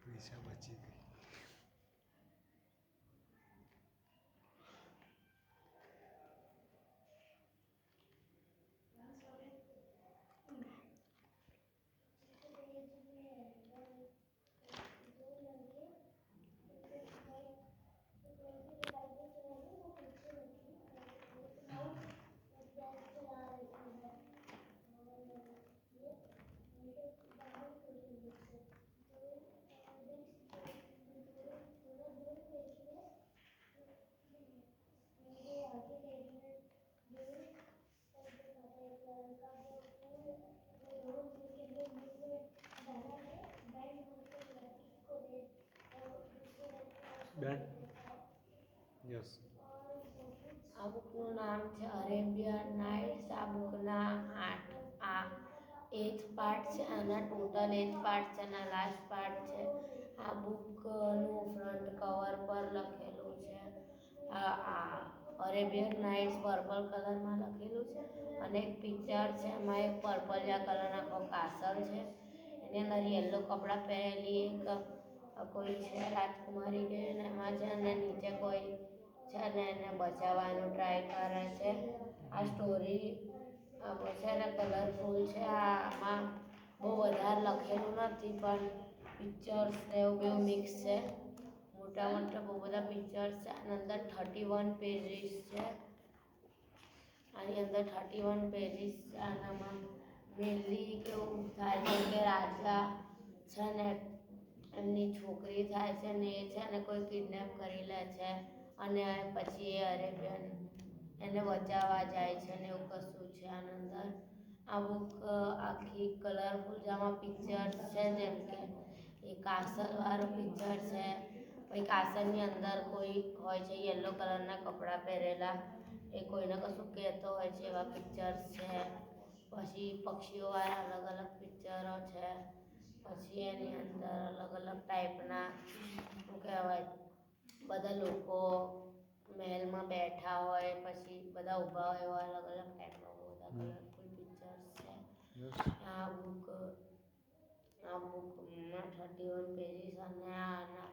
પૈસા બચી ગઈ. બેન યસ. આ બુકનું નામ છે અરેબિયન નાઇટ્સ. આ બુકના 8 પાર્ટ છે. આના ટોટલ 8 પાર્ટ છે અને લાસ્ટ પાર્ટ છે. આ બુકનું ફ્રન્ટ કવર પર લખેલું છે અરેબિયન નાઇટ્સ પર્પલ કલરમાં લખેલું છે અને એક પિક્ચર છે. એમાં એક પર્પલિયા કલરના કાસલ છે. એની અંદર યલો કપડાં પહેરેલી એક કોઈ છે રાજકુમારી કે એમાં છે અને નીચે કોઈ છે ને એને બચાવવાનું ટ્રાય કરે છે. આ સ્ટોરી છે ને કલરફુલ છે. આમાં બહુ વધારે લખેલું નથી પણ પિક્ચર્સ ને એવું બધું મિક્સ છે. મોટા મોટા બહુ બધા પિક્ચર્સ છે. આની અંદર 31 પેજીસ છે. આની અંદર 31 પેજીસ છે. આનામાં મેનલી કેવું થાય છે કે રાજા છે ને એમની છોકરી થાય છે ને એ છે ને કોઈ કિડનેપ કરી લે છે અને પછી એ અરેબિયન એને બચાવવા જાય છે ને એવું કશું છે આની અંદર. આ બુક આખી કલરફુલ છે. આમાં પિક્ચર્સ છે જેમ કે એ કાસલવાળું પિક્ચર છે. પછી કાસલની અંદર કોઈ હોય છે યલો કલરના કપડાં પહેરેલા, એ કોઈને કશું કહેતો હોય છે એવા પિક્ચર્સ છે. પછી પક્ષીઓવાળા અલગ અલગ પિક્ચરો છે. પછી એની અંદર અલગ અલગ ટાઈપના શું કહેવાય બધા લોકો મહેલમાં બેઠા હોય, પછી બધા ઊભા હોય એવા અલગ અલગ ટાઈપના બહુ બધા કલરફુલ પિક્ચર્સ છે. આ બુકમાં 31 પેજીસ અને આના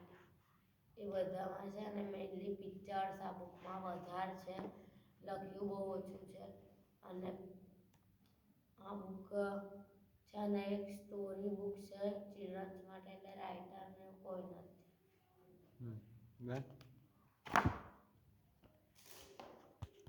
એ બધામાં છે અને મેઇનલી પિક્ચર્સ આ બુકમાં વધારે છે. લખ્યું બહુ ઓછું છે અને આ બુક છે ને એક સ્ટોરી બુક છે ચિલ્ડ્રન્સ માટે, એટલે રાઇટરને કોઈ નથી. બેન